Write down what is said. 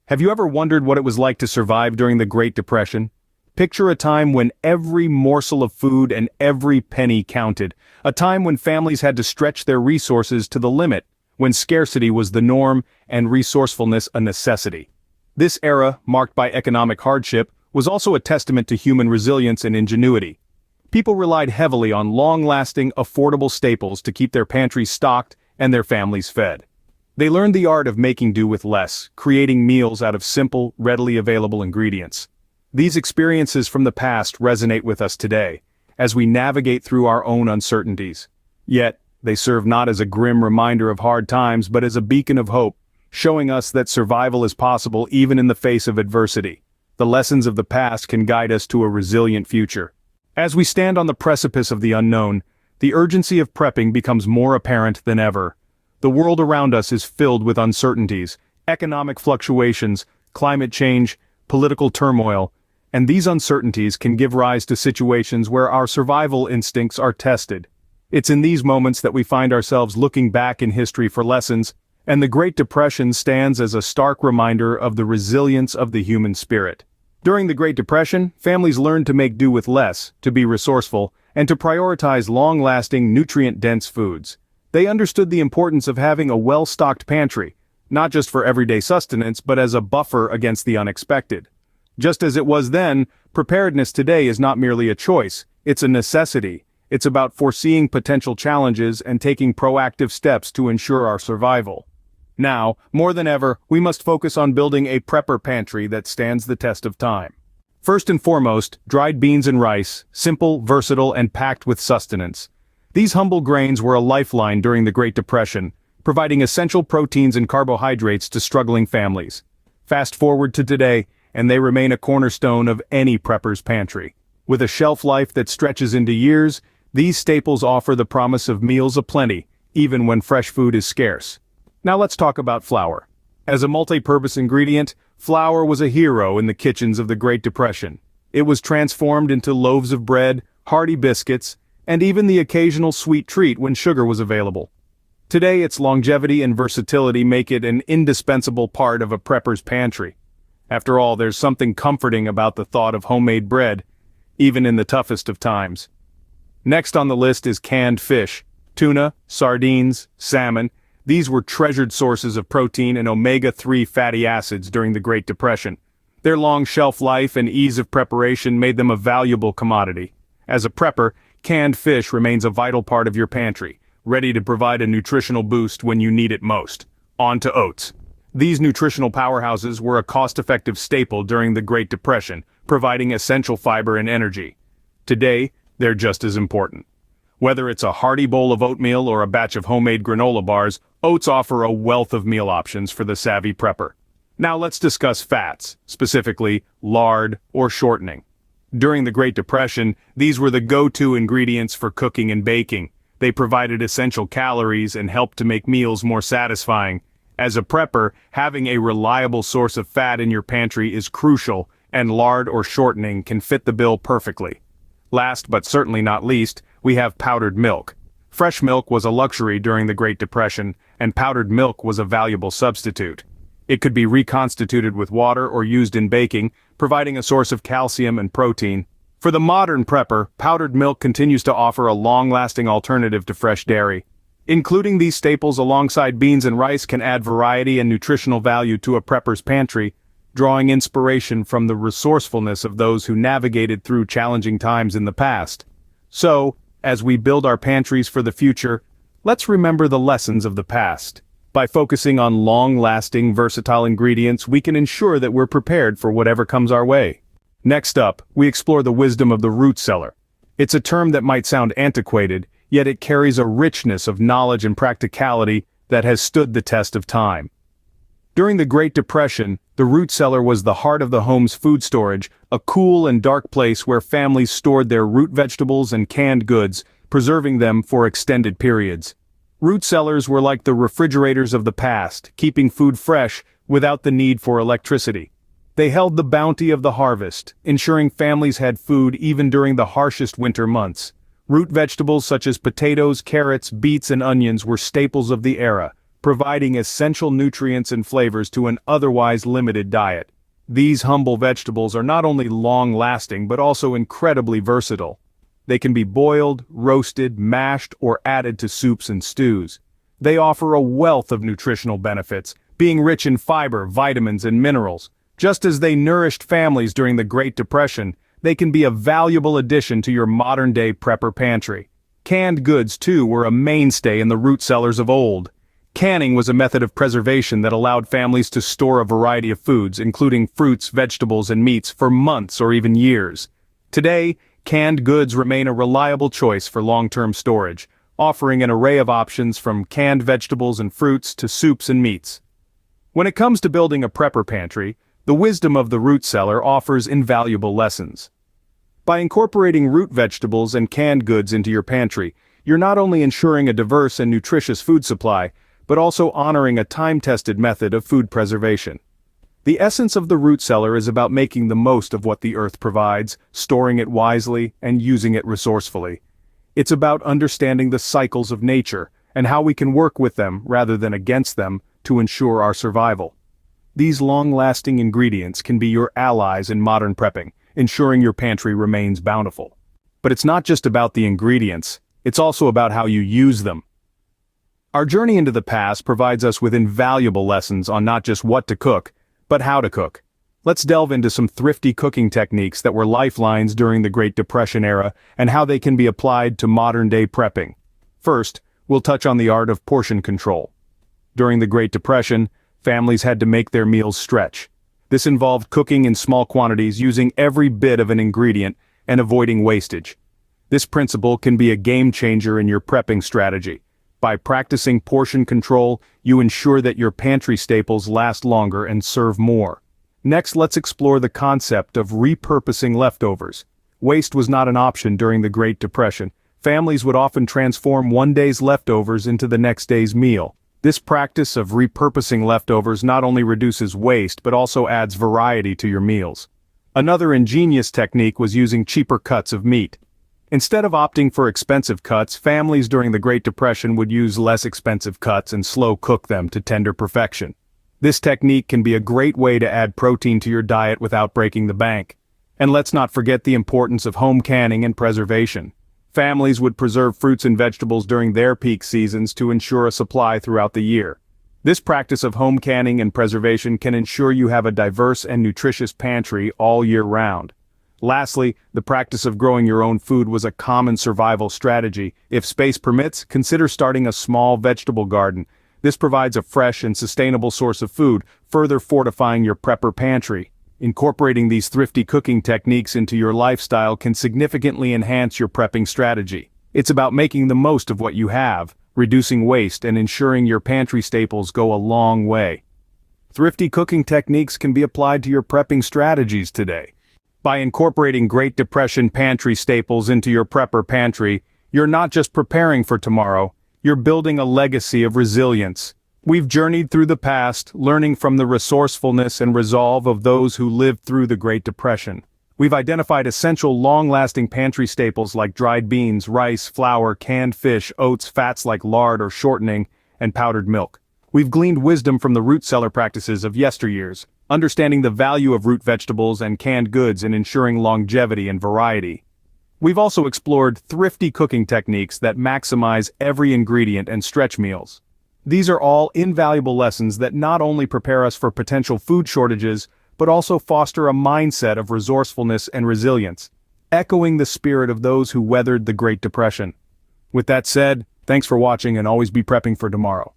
Have you ever wondered what it was like to survive during the Great Depression? Picture a time when every morsel of food and every penny counted, a time when families had to stretch their resources to the limit, when scarcity was the norm and resourcefulness a necessity. This era, marked by economic hardship, was also a testament to human resilience and ingenuity. People relied heavily on long-lasting, affordable staples to keep their pantries stocked and their families fed. They learned the art of making do with less, creating meals out of simple, readily available ingredients. These experiences from the past resonate with us today, as we navigate through our own uncertainties. Yet, they serve not as a grim reminder of hard times but as a beacon of hope, showing us that survival is possible even in the face of adversity. The lessons of the past can guide us to a resilient future. As we stand on the precipice of the unknown, the urgency of prepping becomes more apparent than ever. The world around us is filled with uncertainties, economic fluctuations, climate change, political turmoil, and these uncertainties can give rise to situations where our survival instincts are tested. It's in these moments that we find ourselves looking back in history for lessons, and the Great Depression stands as a stark reminder of the resilience of the human spirit. During the Great Depression, families learned to make do with less, to be resourceful, and to prioritize long-lasting, nutrient-dense foods. They understood the importance of having a well-stocked pantry, not just for everyday sustenance but as a buffer against the unexpected. Just as it was then, preparedness today is not merely a choice, it's a necessity. It's about foreseeing potential challenges and taking proactive steps to ensure our survival. Now, more than ever, we must focus on building a prepper pantry that stands the test of time. First and foremost, dried beans and rice, simple, versatile, and packed with sustenance. These humble grains were a lifeline during the Great Depression, providing essential proteins and carbohydrates to struggling families. Fast forward to today, and they remain a cornerstone of any prepper's pantry. With a shelf life that stretches into years, these staples offer the promise of meals aplenty, even when fresh food is scarce. Now let's talk about flour. As a multi-purpose ingredient, flour was a hero in the kitchens of the Great Depression. It was transformed into loaves of bread, hearty biscuits, and even the occasional sweet treat when sugar was available. Today, its longevity and versatility make it an indispensable part of a prepper's pantry. After all, there's something comforting about the thought of homemade bread, even in the toughest of times. Next on the list is canned fish. Tuna, sardines, salmon. These were treasured sources of protein and omega-3 fatty acids during the Great Depression. Their long shelf life and ease of preparation made them a valuable commodity. As a prepper, canned fish remains a vital part of your pantry, ready to provide a nutritional boost when you need it most. On to oats. These nutritional powerhouses were a cost-effective staple during the Great Depression, providing essential fiber and energy. Today, they're just as important. Whether it's a hearty bowl of oatmeal or a batch of homemade granola bars, oats offer a wealth of meal options for the savvy prepper. Now let's discuss fats, specifically lard or shortening. During the Great Depression, these were the go-to ingredients for cooking and baking. They provided essential calories and helped to make meals more satisfying. As a prepper, having a reliable source of fat in your pantry is crucial, and lard or shortening can fit the bill perfectly. Last but certainly not least, we have powdered milk. Fresh milk was a luxury during the Great Depression, and powdered milk was a valuable substitute. It could be reconstituted with water or used in baking, providing a source of calcium and protein. For the modern prepper, powdered milk continues to offer a long-lasting alternative to fresh dairy. Including these staples alongside beans and rice can add variety and nutritional value to a prepper's pantry, drawing inspiration from the resourcefulness of those who navigated through challenging times in the past. So, as we build our pantries for the future, let's remember the lessons of the past. By focusing on long-lasting, versatile ingredients, we can ensure that we're prepared for whatever comes our way. Next up, we explore the wisdom of the root cellar. It's a term that might sound antiquated, yet it carries a richness of knowledge and practicality that has stood the test of time. During the Great Depression, the root cellar was the heart of the home's food storage, a cool and dark place where families stored their root vegetables and canned goods, preserving them for extended periods. Root cellars were like the refrigerators of the past, keeping food fresh without the need for electricity. They held the bounty of the harvest, ensuring families had food even during the harshest winter months. Root vegetables such as potatoes, carrots, beets, and onions were staples of the era, providing essential nutrients and flavors to an otherwise limited diet. These humble vegetables are not only long-lasting but also incredibly versatile. They can be boiled, roasted, mashed, or added to soups and stews. They offer a wealth of nutritional benefits, being rich in fiber, vitamins, and minerals. Just as they nourished families during the Great Depression, they can be a valuable addition to your modern-day prepper pantry. Canned goods, too, were a mainstay in the root cellars of old. Canning was a method of preservation that allowed families to store a variety of foods, including fruits, vegetables, and meats, for months or even years. Today, canned goods remain a reliable choice for long-term storage, offering an array of options from canned vegetables and fruits to soups and meats. When it comes to building a prepper pantry, the wisdom of the root cellar offers invaluable lessons. By incorporating root vegetables and canned goods into your pantry, you're not only ensuring a diverse and nutritious food supply, but also honoring a time-tested method of food preservation. The essence of the root cellar is about making the most of what the earth provides, storing it wisely, and using it resourcefully. It's about understanding the cycles of nature, and how we can work with them rather than against them to ensure our survival. These long-lasting ingredients can be your allies in modern prepping, ensuring your pantry remains bountiful. But it's not just about the ingredients, it's also about how you use them. Our journey into the past provides us with invaluable lessons on not just what to cook, but how to cook. Let's delve into some thrifty cooking techniques that were lifelines during the Great Depression era and how they can be applied to modern-day prepping. First, we'll touch on the art of portion control. During the Great Depression, families had to make their meals stretch. This involved cooking in small quantities, using every bit of an ingredient, and avoiding wastage. This principle can be a game-changer in your prepping strategy. By practicing portion control, you ensure that your pantry staples last longer and serve more. Next, let's explore the concept of repurposing leftovers. Waste was not an option during the Great Depression. Families would often transform one day's leftovers into the next day's meal. This practice of repurposing leftovers not only reduces waste but also adds variety to your meals. Another ingenious technique was using cheaper cuts of meat. Instead of opting for expensive cuts, families during the Great Depression would use less expensive cuts and slow cook them to tender perfection. This technique can be a great way to add protein to your diet without breaking the bank. And let's not forget the importance of home canning and preservation. Families would preserve fruits and vegetables during their peak seasons to ensure a supply throughout the year. This practice of home canning and preservation can ensure you have a diverse and nutritious pantry all year round. Lastly, the practice of growing your own food was a common survival strategy. If space permits, consider starting a small vegetable garden. This provides a fresh and sustainable source of food, further fortifying your prepper pantry. Incorporating these thrifty cooking techniques into your lifestyle can significantly enhance your prepping strategy. It's about making the most of what you have, reducing waste, and ensuring your pantry staples go a long way. Thrifty cooking techniques can be applied to your prepping strategies today. By incorporating Great Depression pantry staples into your prepper pantry, you're not just preparing for tomorrow, you're building a legacy of resilience. We've journeyed through the past, learning from the resourcefulness and resolve of those who lived through the Great Depression. We've identified essential long-lasting pantry staples like dried beans, rice, flour, canned fish, oats, fats like lard or shortening, and powdered milk. We've gleaned wisdom from the root cellar practices of yesteryears, understanding the value of root vegetables and canned goods in ensuring longevity and variety. We've also explored thrifty cooking techniques that maximize every ingredient and stretch meals. These are all invaluable lessons that not only prepare us for potential food shortages, but also foster a mindset of resourcefulness and resilience, echoing the spirit of those who weathered the Great Depression. With that said, thanks for watching and always be prepping for tomorrow.